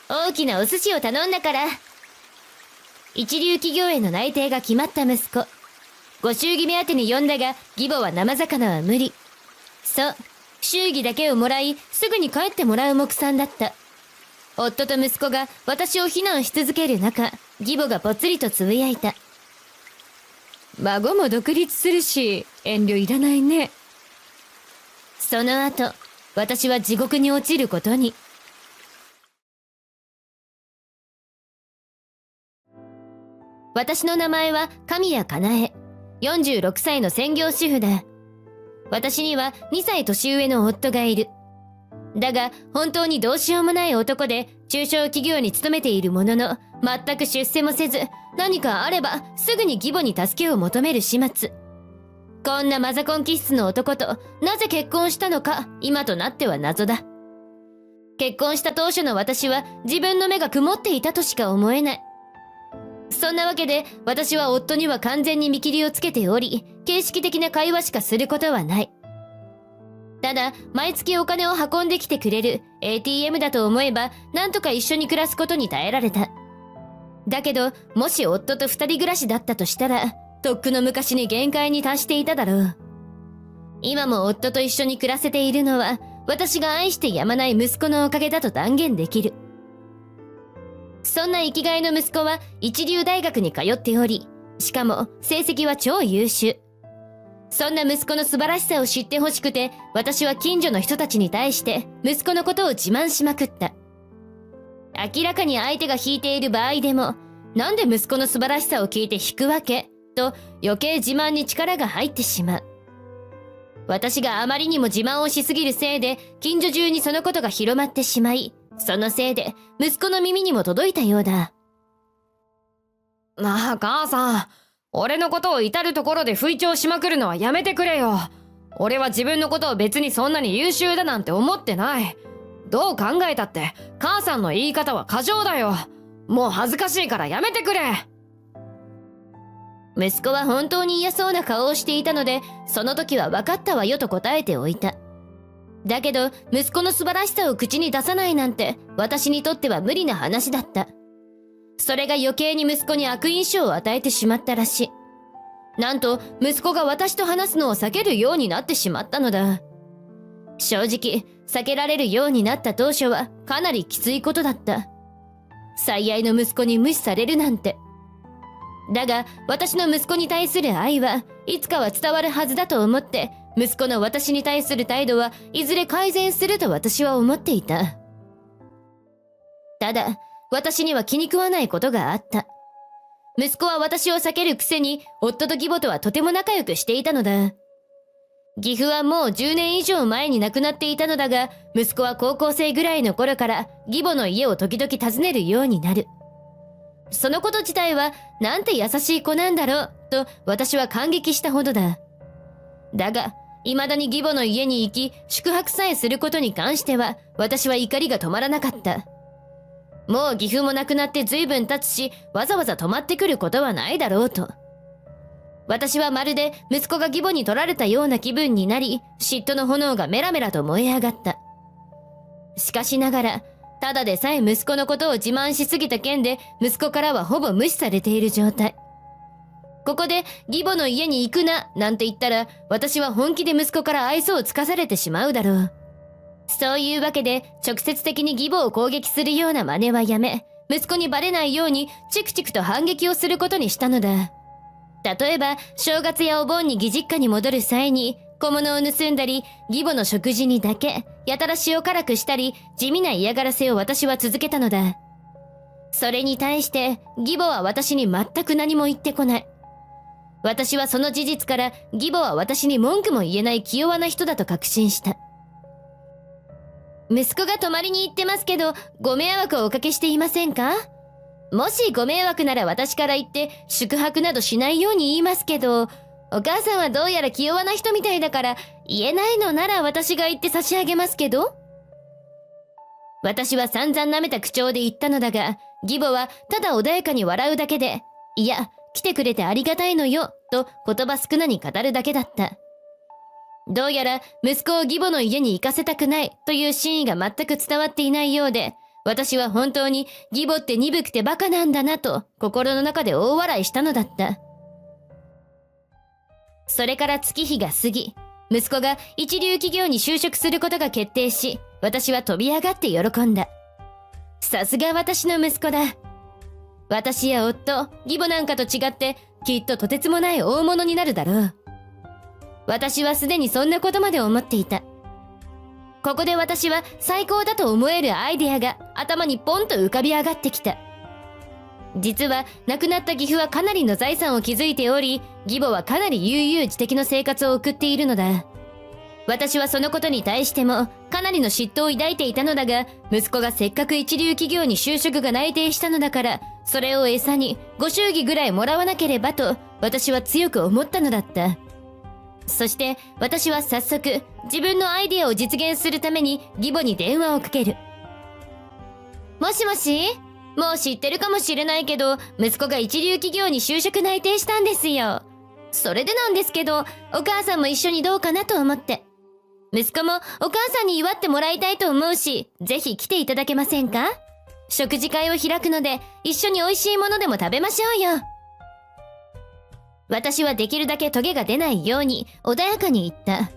大きなお寿司を頼んだから。一流企業への内定が決まった息子。ご祝儀目当てに呼んだが、義母は生魚は無理。そう、祝儀だけをもらい、すぐに帰ってもらう目算だった。夫と息子が私を非難し続ける中、義母がぽつりとつぶやいた。孫も独立するし、遠慮いらないね。その後、私は地獄に落ちることに。私の名前は神谷かなえ。46歳の専業主婦だ。私には2歳年上の夫がいる。だが、本当にどうしようもない男で、中小企業に勤めているものの、全く出世もせず、何かあれば、すぐに義母に助けを求める始末。こんなマザコン気質の男と、なぜ結婚したのか、今となっては謎だ。結婚した当初の私は、自分の目が曇っていたとしか思えない。そんなわけで、私は夫には完全に見切りをつけており、形式的な会話しかすることはない。ただ、毎月お金を運んできてくれる ATM だと思えば、なんとか一緒に暮らすことに耐えられた。だけど、もし夫と二人暮らしだったとしたら、とっくの昔に限界に達していただろう。今も夫と一緒に暮らせているのは、私が愛してやまない息子のおかげだと断言できる。そんな生きがいの息子は一流大学に通っており、しかも成績は超優秀。そんな息子の素晴らしさを知ってほしくて、私は近所の人たちに対して息子のことを自慢しまくった。明らかに相手が引いている場合でも、なんで息子の素晴らしさを聞いて引くわけと余計自慢に力が入ってしまう。私があまりにも自慢をしすぎるせいで、近所中にそのことが広まってしまい、そのせいで息子の耳にも届いたようだ。なあ母さん、俺のことを至るところで吹聴しまくるのはやめてくれよ。俺は自分のことを別にそんなに優秀だなんて思ってない。どう考えたって母さんの言い方は過剰だよ。もう恥ずかしいからやめてくれ。息子は本当に嫌そうな顔をしていたので、その時は分かったわよと答えておいた。だけど、息子の素晴らしさを口に出さないなんて、私にとっては無理な話だった。それが余計に息子に悪印象を与えてしまったらしい。なんと、息子が私と話すのを避けるようになってしまったのだ。正直、避けられるようになった当初は、かなりきついことだった。最愛の息子に無視されるなんて。だが、私の息子に対する愛はいつかは伝わるはずだと思って、息子の私に対する態度はいずれ改善すると私は思っていた。ただ、私には気に食わないことがあった。息子は私を避けるくせに、夫と義母とはとても仲良くしていたのだ。義父はもう10年以上前に亡くなっていたのだが、息子は高校生ぐらいの頃から義母の家を時々訪ねるようになる。そのこと自体は、なんて優しい子なんだろう、と私は感激したほどだ。だが、未だに義母の家に行き、宿泊さえすることに関しては、私は怒りが止まらなかった。もう義父も亡くなって随分経つし、わざわざ泊まってくることはないだろうと。私はまるで息子が義母に取られたような気分になり、嫉妬の炎がメラメラと燃え上がった。しかしながら、ただでさえ息子のことを自慢しすぎた件で、息子からはほぼ無視されている状態。ここで義母の家に行くな、なんて言ったら、私は本気で息子から愛想をつかされてしまうだろう。そういうわけで、直接的に義母を攻撃するような真似はやめ、息子にバレないようにチクチクと反撃をすることにしたのだ。例えば、正月やお盆に義実家に戻る際に、小物を盗んだり、義母の食事にだけ、やたら塩辛くしたり、地味な嫌がらせを私は続けたのだ。それに対して、義母は私に全く何も言ってこない。私はその事実から、義母は私に文句も言えない気弱な人だと確信した。息子が泊まりに行ってますけど、ご迷惑をおかけしていませんか？もしご迷惑なら私から言って宿泊などしないように言いますけど、お母さんはどうやら気弱な人みたいだから言えないのなら私が言って差し上げますけど。私は散々舐めた口調で言ったのだが、義母はただ穏やかに笑うだけで、いや、来てくれてありがたいのよ、と言葉少なに語るだけだった。どうやら息子を義母の家に行かせたくないという真意が全く伝わっていないようで、私は本当に義母って鈍くてバカなんだなと心の中で大笑いしたのだった。それから月日が過ぎ、息子が一流企業に就職することが決定し、私は飛び上がって喜んだ。さすが私の息子だ。私や夫、義母なんかと違ってきっととてつもない大物になるだろう。私はすでにそんなことまで思っていた。ここで私は最高だと思えるアイデアが頭にポンと浮かび上がってきた。実は亡くなった義父はかなりの財産を築いており、義母はかなり悠々自適の生活を送っているのだ。私はそのことに対してもかなりの嫉妬を抱いていたのだが、息子がせっかく一流企業に就職が内定したのだから、それを餌にご祝儀ぐらいもらわなければと私は強く思ったのだった。そして私は早速自分のアイデアを実現するために義母に電話をかける。もしもし、もう知ってるかもしれないけど、息子が一流企業に就職内定したんですよ。それでなんですけど、お母さんも一緒にどうかなと思って。息子もお母さんに祝ってもらいたいと思うし、ぜひ来ていただけませんか？食事会を開くので一緒に美味しいものでも食べましょうよ。私はできるだけトゲが出ないように穏やかに言った。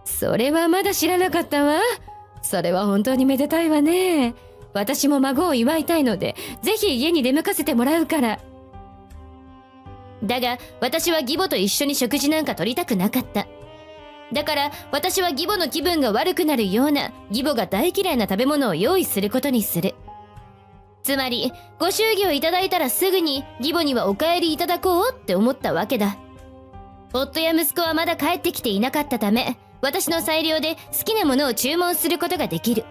それはまだ知らなかったわ。それは本当にめでたいわね。私も孫を祝いたいので、ぜひ家に出向かせてもらうから。だが私は義母と一緒に食事なんか取りたくなかった。だから私は義母の気分が悪くなるような義母が大嫌いな食べ物を用意することにする。つまりご祝儀をいただいたらすぐに義母にはお帰りいただこうって思ったわけだ。夫や息子はまだ帰ってきていなかったため、私の裁量で好きなものを注文することができる。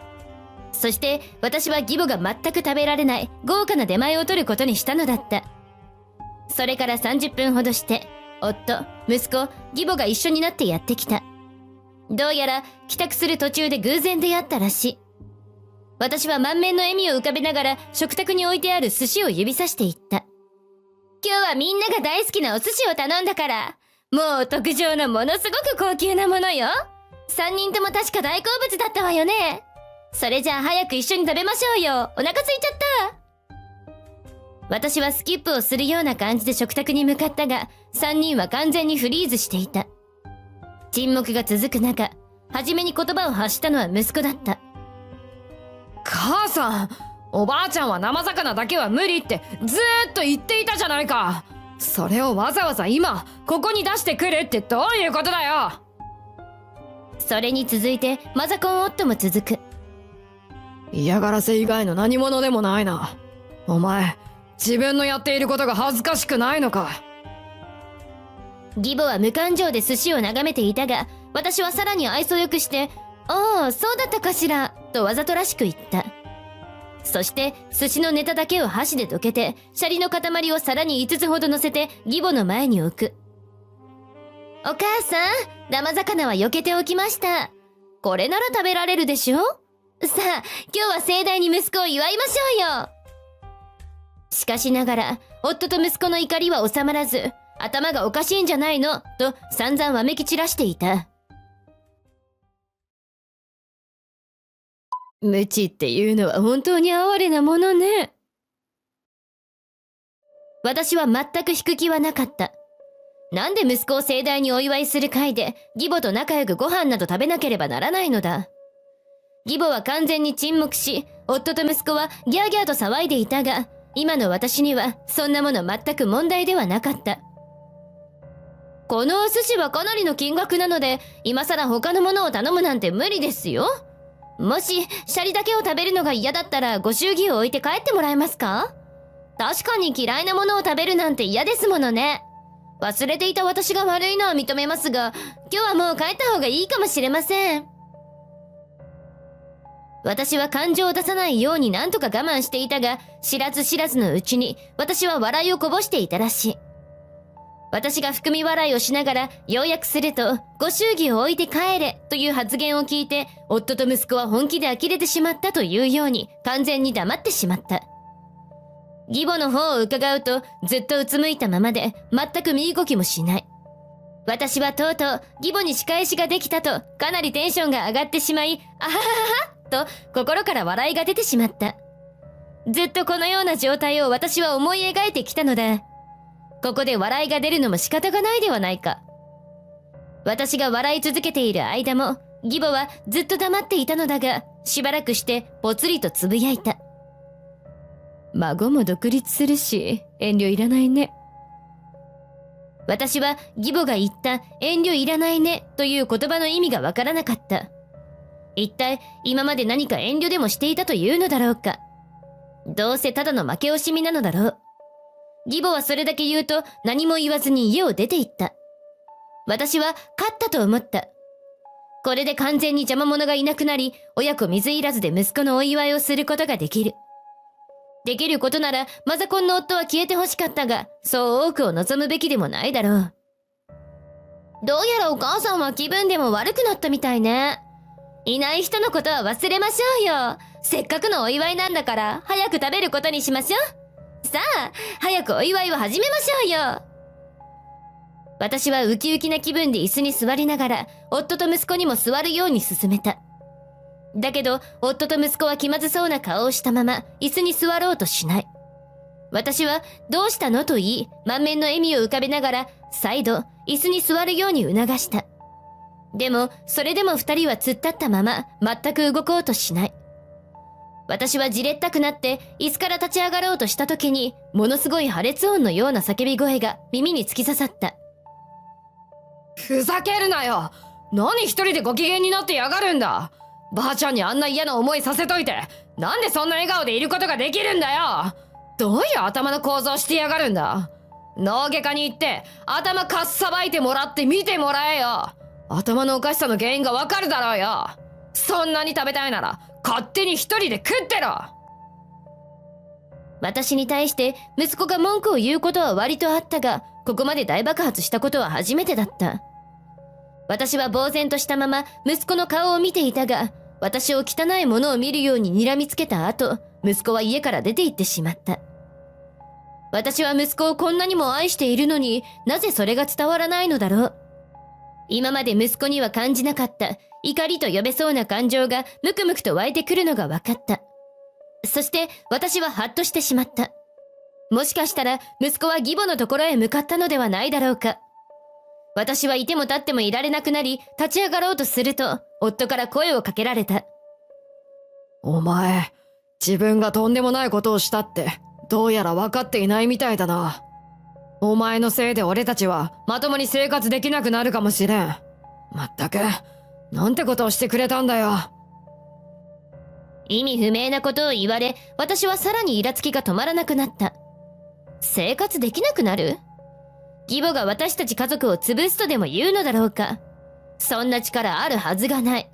そして私は義母が全く食べられない豪華な出前を取ることにしたのだった。それから30分ほどして夫、息子、義母が一緒になってやってきた。どうやら帰宅する途中で偶然出会ったらしい。私は満面の笑みを浮かべながら食卓に置いてある寿司を指さして言った。今日はみんなが大好きなお寿司を頼んだから、もう特上のものすごく高級なものよ。3人とも確か大好物だったわよね。それじゃあ早く一緒に食べましょうよ。お腹空いちゃった。私はスキップをするような感じで食卓に向かったが、3人は完全にフリーズしていた。沈黙が続く中、初めに言葉を発したのは息子だった。母さん、おばあちゃんは生魚だけは無理ってずーっと言っていたじゃないか。それをわざわざ今ここに出してくるってどういうことだよ。それに続いてマザコン夫も続く。嫌がらせ以外の何者でもないな。お前、自分のやっていることが恥ずかしくないのか。義母は無感情で寿司を眺めていたが、私はさらに愛想よくして「ああ、そうだったかしら」とわざとらしく言った。そして寿司のネタだけを箸でどけて、シャリの塊を皿に5つほど乗せて義母の前に置く。お母さん、生魚は避けておきました。これなら食べられるでしょ。さあ、今日は盛大に息子を祝いましょうよ。しかしながら夫と息子の怒りは収まらず、頭がおかしいんじゃないのと散々わめき散らしていた。無知っていうのは本当に哀れなものね。私は全く引く気はなかった。なんで息子を盛大にお祝いする会で義母と仲良くご飯など食べなければならないのだ。義母は完全に沈黙し、夫と息子はギャーギャーと騒いでいたが、今の私にはそんなもの全く問題ではなかった。このお寿司はかなりの金額なので、今更他のものを頼むなんて無理ですよ。もしシャリだけを食べるのが嫌だったらご祝儀を置いて帰ってもらえますか？確かに嫌いなものを食べるなんて嫌ですものね。忘れていた私が悪いのは認めますが、今日はもう帰った方がいいかもしれません。私は感情を出さないように何とか我慢していたが、知らず知らずのうちに私は笑いをこぼしていたらしい。私が含み笑いをしながら要約すると、ご祝儀を置いて帰れという発言を聞いて、夫と息子は本気で呆れてしまったというように完全に黙ってしまった。義母の方を伺うとずっとうつむいたままで全く身動きもしない。私はとうとう義母に仕返しができたとかなりテンションが上がってしまい、あはははと心から笑いが出てしまった。ずっとこのような状態を私は思い描いてきたのだ。ここで笑いが出るのも仕方がないではないか。私が笑い続けている間も、義母はずっと黙っていたのだが、しばらくしてぽつりとつぶやいた。孫も独立するし、遠慮いらないね。私は義母が言った遠慮いらないねという言葉の意味がわからなかった。一体今まで何か遠慮でもしていたというのだろうか。どうせただの負け惜しみなのだろう。義母はそれだけ言うと何も言わずに家を出て行った。私は勝ったと思った。これで完全に邪魔者がいなくなり、親子水入らずで息子のお祝いをすることができる。できることならマザコンの夫は消えてほしかったが、そう多くを望むべきでもないだろう。どうやらお母さんは気分でも悪くなったみたいね。いない人のことは忘れましょうよ。せっかくのお祝いなんだから早く食べることにしましょう。さあ、早くお祝いを始めましょうよ。私はウキウキな気分で椅子に座りながら、夫と息子にも座るように勧めた。だけど、夫と息子は気まずそうな顔をしたまま、椅子に座ろうとしない。私は、どうしたのと言い、満面の笑みを浮かべながら、再度、椅子に座るように促した。でも、それでも二人は突っ立ったまま、全く動こうとしない。私はじれったくなって、椅子から立ち上がろうとした時に、ものすごい破裂音のような叫び声が耳に突き刺さった。ふざけるなよ。何一人でご機嫌になってやがるんだ。ばあちゃんにあんな嫌な思いさせといて、なんでそんな笑顔でいることができるんだよ。どういう頭の構造してやがるんだ。脳外科に行って頭かっさばいてもらって見てもらえよ。頭のおかしさの原因がわかるだろうよ。そんなに食べたいなら勝手に一人で食ってろ。私に対して息子が文句を言うことは割とあったが、ここまで大爆発したことは初めてだった。私は呆然としたまま息子の顔を見ていたが、私を汚いものを見るように睨みつけた後、息子は家から出て行ってしまった。私は息子をこんなにも愛しているのになぜそれが伝わらないのだろう。今まで息子には感じなかった怒りと呼べそうな感情がムクムクと湧いてくるのが分かった。そして私はハッとしてしまった。もしかしたら息子は義母のところへ向かったのではないだろうか。私はいても立ってもいられなくなり、立ち上がろうとすると、夫から声をかけられた。お前、自分がとんでもないことをしたって、どうやら分かっていないみたいだな。お前のせいで俺たちはまともに生活できなくなるかもしれん。まったく、なんてことをしてくれたんだよ。意味不明なことを言われ、私はさらにイラつきが止まらなくなった。生活できなくなる？義母が私たち家族を潰すとでも言うのだろうか。そんな力あるはずがない。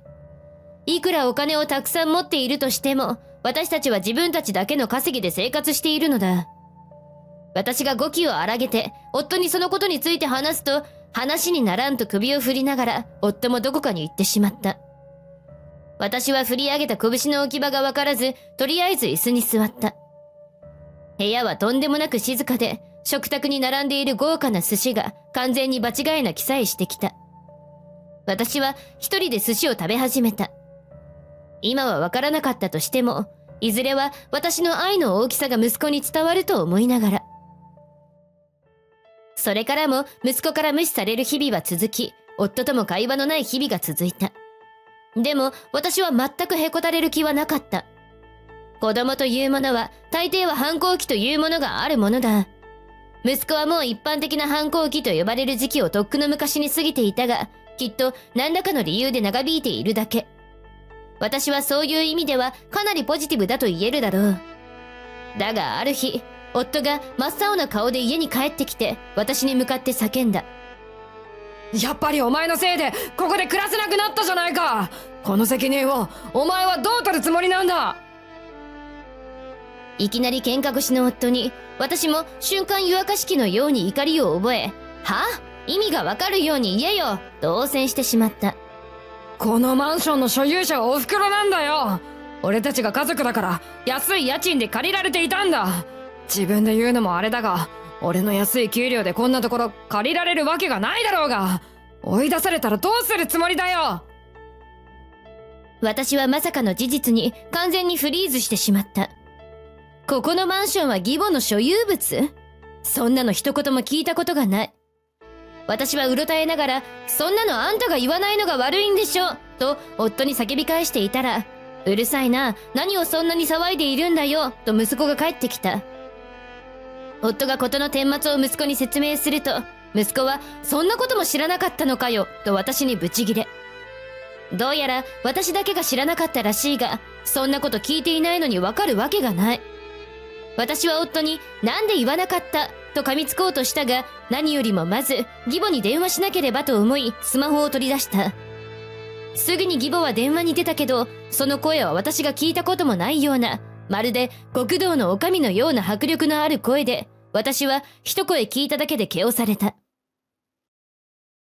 いくらお金をたくさん持っているとしても、私たちは自分たちだけの稼ぎで生活しているのだ。私が語気を荒げて、夫にそのことについて話すと、話にならんと首を振りながら、夫もどこかに行ってしまった。私は振り上げた拳の置き場がわからず、とりあえず椅子に座った。部屋はとんでもなく静かで、食卓に並んでいる豪華な寿司が完全に場違いな気さえしてきた。私は一人で寿司を食べ始めた。今はわからなかったとしても、いずれは私の愛の大きさが息子に伝わると思いながら。それからも息子から無視される日々は続き、夫とも会話のない日々が続いた。でも私は全くへこたれる気はなかった。子供というものは大抵は反抗期というものがあるものだ。息子はもう一般的な反抗期と呼ばれる時期をとっくの昔に過ぎていたが、きっと何らかの理由で長引いているだけ。私はそういう意味ではかなりポジティブだと言えるだろう。だがある日、夫が真っ青な顔で家に帰ってきて、私に向かって叫んだ。やっぱりお前のせいでここで暮らせなくなったじゃないか。この責任をお前はどう取るつもりなんだ。いきなり喧嘩腰の夫に、私も瞬間湯沸かし器のように怒りを覚え、はぁ？意味がわかるように言えよと応戦してしまった。このマンションの所有者はおふくろなんだよ。俺たちが家族だから安い家賃で借りられていたんだ。自分で言うのもあれだが、俺の安い給料でこんなところ借りられるわけがないだろうが。追い出されたらどうするつもりだよ。私はまさかの事実に完全にフリーズしてしまった。ここのマンションは義母の所有物？そんなの一言も聞いたことがない。私はうろたえながら、そんなのあんたが言わないのが悪いんでしょと夫に叫び返していたら、うるさいな、何をそんなに騒いでいるんだよと息子が帰ってきた。夫が事の顛末を息子に説明すると、息子はそんなことも知らなかったのかよと私にブチギレ。どうやら私だけが知らなかったらしいが、そんなこと聞いていないのにわかるわけがない。私は夫になんで言わなかったと噛みつこうとしたが、何よりもまず義母に電話しなければと思いスマホを取り出した。すぐに義母は電話に出たけど、その声は私が聞いたこともないような、まるで極道の女将のような迫力のある声で、私は一声聞いただけで気をされた。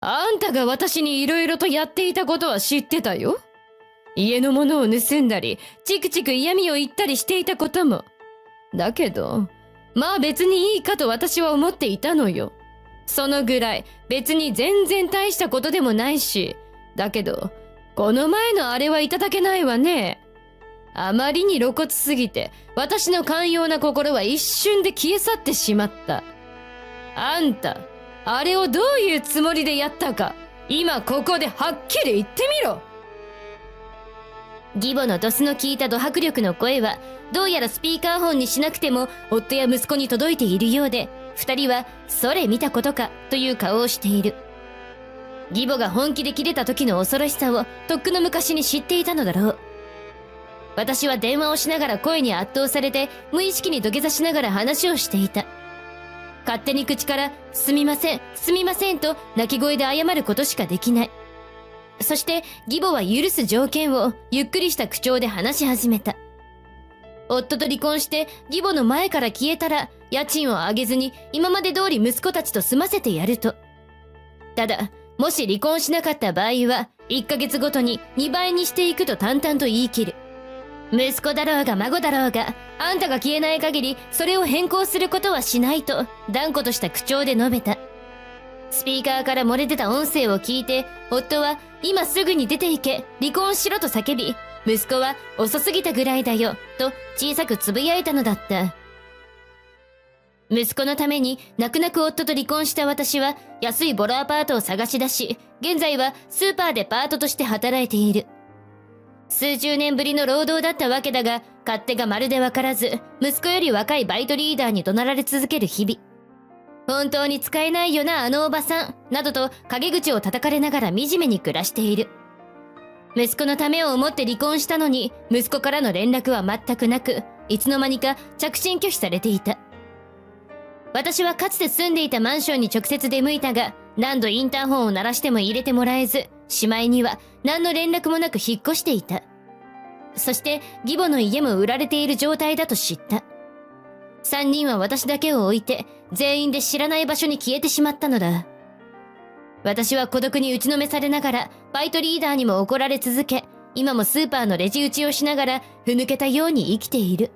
あんたが私に色々とやっていたことは知ってたよ。家のものを盗んだり、チクチク嫌味を言ったりしていたことも。だけど、まあ別にいいかと私は思っていたのよ。そのぐらい別に全然大したことでもないし、だけど、この前のあれはいただけないわね。あまりに露骨すぎて、私の寛容な心は一瞬で消え去ってしまった。あんた、あれをどういうつもりでやったか、今ここではっきり言ってみろ。義母のドスの効いたド迫力の声は、どうやらスピーカーフォンにしなくても夫や息子に届いているようで、二人はそれ見たことかという顔をしている。義母が本気で切れた時の恐ろしさをとっくの昔に知っていたのだろう。私は電話をしながら声に圧倒されて、無意識に土下座しながら話をしていた。勝手に口からすみませんすみませんと泣き声で謝ることしかできない。そして義母は許す条件をゆっくりした口調で話し始めた。夫と離婚して義母の前から消えたら、家賃を上げずに今まで通り息子たちと住ませてやると。ただ、もし離婚しなかった場合は、1ヶ月ごとに2倍にしていくと淡々と言い切る。息子だろうが孫だろうが、あんたが消えない限りそれを変更することはしないと断固とした口調で述べた。スピーカーから漏れ出た音声を聞いて、夫は今すぐに出て行け、離婚しろと叫び、息子は遅すぎたぐらいだよと小さくつぶやいたのだった。息子のために泣く泣く夫と離婚した私は、安いボロアパートを探し出し、現在はスーパーでパートとして働いている。数十年ぶりの労働だったわけだが、勝手がまるでわからず、息子より若いバイトリーダーに怒鳴られ続ける日々。本当に使えないよなあのおばさん、などと陰口を叩かれながら惨めに暮らしている。息子のためを思って離婚したのに、息子からの連絡は全くなく、いつの間にか着信拒否されていた。私はかつて住んでいたマンションに直接出向いたが、何度インターホンを鳴らしても入れてもらえず、しまいには何の連絡もなく引っ越していた。そして義母の家も売られている状態だと知った。3人は私だけを置いて、全員で知らない場所に消えてしまったのだ。私は孤独に打ちのめされながら、バイトリーダーにも怒られ続け、今もスーパーのレジ打ちをしながら、ふぬけたように生きている。